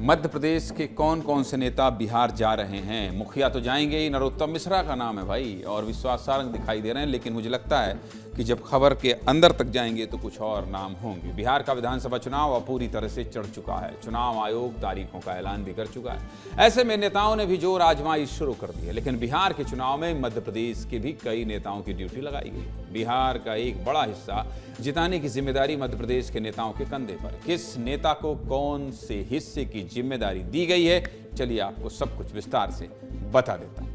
मध्य प्रदेश के कौन कौन से नेता बिहार जा रहे हैं? मुखिया तो जाएंगे ही, नरोत्तम मिश्रा का नाम है भाई, और विश्वास सारंग दिखाई दे रहे हैं, लेकिन मुझे लगता है कि जब खबर के अंदर तक जाएंगे तो कुछ और नाम होंगे। बिहार का विधानसभा चुनाव अब पूरी तरह से चढ़ चुका है। चुनाव आयोग तारीखों का ऐलान भी कर चुका है। ऐसे में नेताओं ने भी जोर आजमाइश शुरू कर दी है, लेकिन बिहार के चुनाव में मध्य प्रदेश के भी कई नेताओं की ड्यूटी लगाई गई। बिहार का एक बड़ा हिस्सा जिताने की जिम्मेदारी मध्य प्रदेश के नेताओं के कंधे पर। किस नेता को कौन से हिस्से की जिम्मेदारी दी गई है, चलिए आपको सब कुछ विस्तार से बता देता हूं।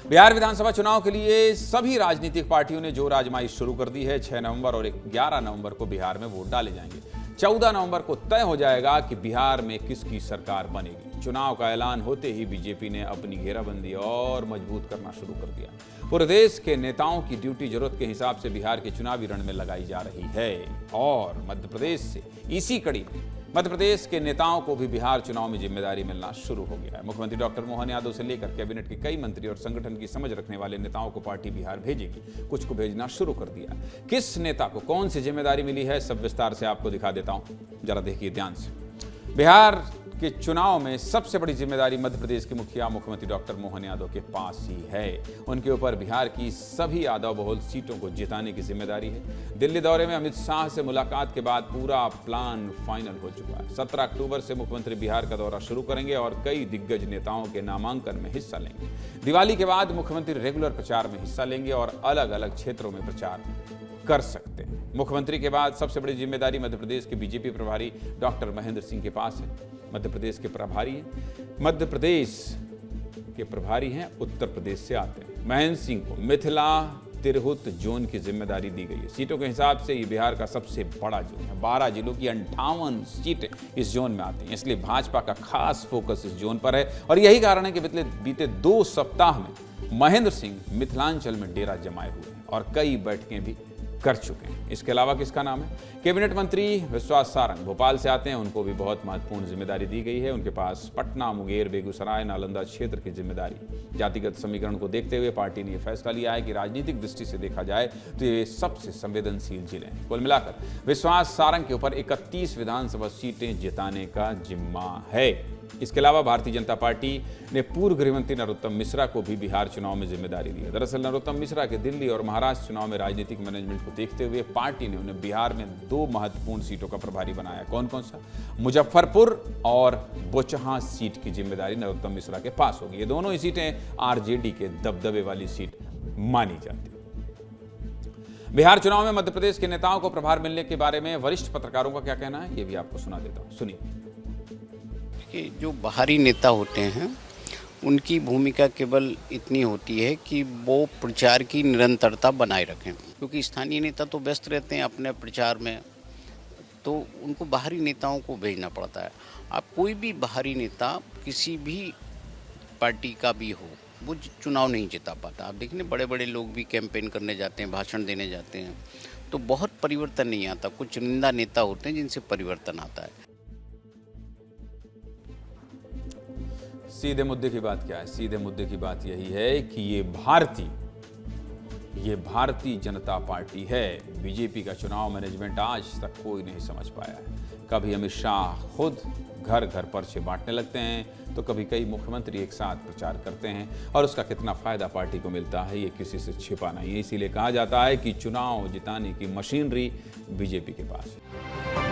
बिहार विधानसभा चुनाव के लिए सभी राजनीतिक पार्टियों ने जोर आजमाइश शुरू कर दी है। 6 नवंबर और 11 नवंबर को बिहार में वोट डाले जाएंगे। 14 नवंबर को तय हो जाएगा कि बिहार में किसकी सरकार बनेगी। चुनाव का ऐलान होते ही बीजेपी ने अपनी घेराबंदी और मजबूत करना शुरू कर दिया। पूरे देश के नेताओं की ड्यूटी जरूरत के हिसाब से बिहार के चुनावी रण में लगाई जा रही है, और मध्य प्रदेश से इसी कड़ी में मध्य प्रदेश के नेताओं को भी बिहार चुनाव में जिम्मेदारी मिलना शुरू हो गया है। मुख्यमंत्री डॉक्टर मोहन यादव से लेकर कैबिनेट के कई मंत्री और संगठन की समझ रखने वाले नेताओं को पार्टी बिहार भेजेगी। कुछ को भेजना शुरू कर दिया। किस नेता को कौन सी जिम्मेदारी मिली है, सब विस्तार से आपको दिखा देता हूं, जरा देखिए ध्यान से। बिहार के चुनाव में सबसे बड़ी जिम्मेदारी मध्य प्रदेश के मुखिया मुख्यमंत्री डॉक्टर मोहन यादव के पास ही है। उनके ऊपर बिहार की सभी यादव बहुल सीटों को जिताने की जिम्मेदारी है। दिल्ली दौरे में अमित शाह से मुलाकात के बाद पूरा प्लान फाइनल हो चुका है। 17 अक्टूबर से मुख्यमंत्री बिहार का दौरा शुरू करेंगे और कई दिग्गज नेताओं के नामांकन में हिस्सा लेंगे। दिवाली के बाद मुख्यमंत्री रेगुलर प्रचार में हिस्सा लेंगे और अलग अलग क्षेत्रों में प्रचार कर सकते हैं। मुख्यमंत्री के बाद सबसे बड़ी जिम्मेदारी मध्य प्रदेश के बीजेपी प्रभारी डॉक्टर महेंद्र सिंह के पास है। मध्य प्रदेश के प्रभारी हैं, मध्य प्रदेश के प्रभारी हैं, उत्तर प्रदेश से आते हैं। महेंद्र सिंह को मिथिला तिरहुत जोन की जिम्मेदारी दी गई है। सीटों के हिसाब से ये बिहार का सबसे बड़ा जोन है। 12 जिलों की 58 सीटें इस जोन में आती हैं, इसलिए भाजपा का खास फोकस इस जोन पर है। और यही कारण है कि बीते 2 सप्ताह में महेंद्र सिंह मिथिलांचल में डेरा जमाए हुए हैं और कई बैठकें भी कर चुके हैं। इसके अलावा किसका नाम है? कैबिनेट मंत्री विश्वास सारंग भोपाल से आते हैं, उनको भी बहुत महत्वपूर्ण जिम्मेदारी दी गई है। उनके पास पटना, मुंगेर, बेगूसराय, नालंदा क्षेत्र की जिम्मेदारी। जातिगत समीकरण को देखते हुए पार्टी ने यह फैसला लिया है कि राजनीतिक दृष्टि से देखा जाए तो ये सबसे संवेदनशील जिले हैं। कुल मिलाकर विश्वास सारंग के ऊपर 31 विधानसभा सीटें जिताने का जिम्मा है। इसके अलावा भारतीय जनता पार्टी ने पूर्व गृहमंत्री नरोत्तम मिश्रा को भी बिहार चुनाव में जिम्मेदारी दी है। दरअसल नरोत्तम मिश्रा के दिल्ली और महाराष्ट्र चुनाव में राजनीतिक मैनेजमेंट को देखते हुए पार्टी ने उन्हें बिहार में 2 महत्वपूर्ण सीटों का प्रभारी बनाया। कौन कौन सा? मुजफ्फरपुर और बोचहां सीट की जिम्मेदारी नरोत्तम मिश्रा के पास होगी। ये दोनों ही सीटें आरजेडी के दबदबे वाली सीट मानी जाती है। बिहार चुनाव में मध्य प्रदेश के नेताओं को प्रभार मिलने के बारे में वरिष्ठ पत्रकारों का क्या कहना है, ये भी आपको सुना देता हूं, सुनिए। कि जो बाहरी नेता होते हैं उनकी भूमिका केवल इतनी होती है कि वो प्रचार की निरंतरता बनाए रखें, क्योंकि स्थानीय नेता तो व्यस्त रहते हैं अपने प्रचार में, तो उनको बाहरी नेताओं को भेजना पड़ता है। आप कोई भी बाहरी नेता किसी भी पार्टी का भी हो, वो चुनाव नहीं जिता पाता। आप देखने बड़े बड़े लोग भी कैंपेन करने जाते हैं, भाषण देने जाते हैं, तो बहुत परिवर्तन नहीं आता। कुछ चुनिंदा नेता होते हैं जिनसे परिवर्तन आता है। सीधे मुद्दे की बात क्या है? सीधे मुद्दे की बात यही है कि ये भारतीय जनता पार्टी है। बीजेपी का चुनाव मैनेजमेंट आज तक कोई नहीं समझ पाया है। कभी अमित शाह खुद घर घर पर्चे बांटने लगते हैं, तो कभी कई मुख्यमंत्री एक साथ प्रचार करते हैं, और उसका कितना फायदा पार्टी को मिलता है ये किसी से छिपा नहीं है। इसीलिए कहा जाता है कि चुनाव जिताने की मशीनरी बीजेपी के पास है।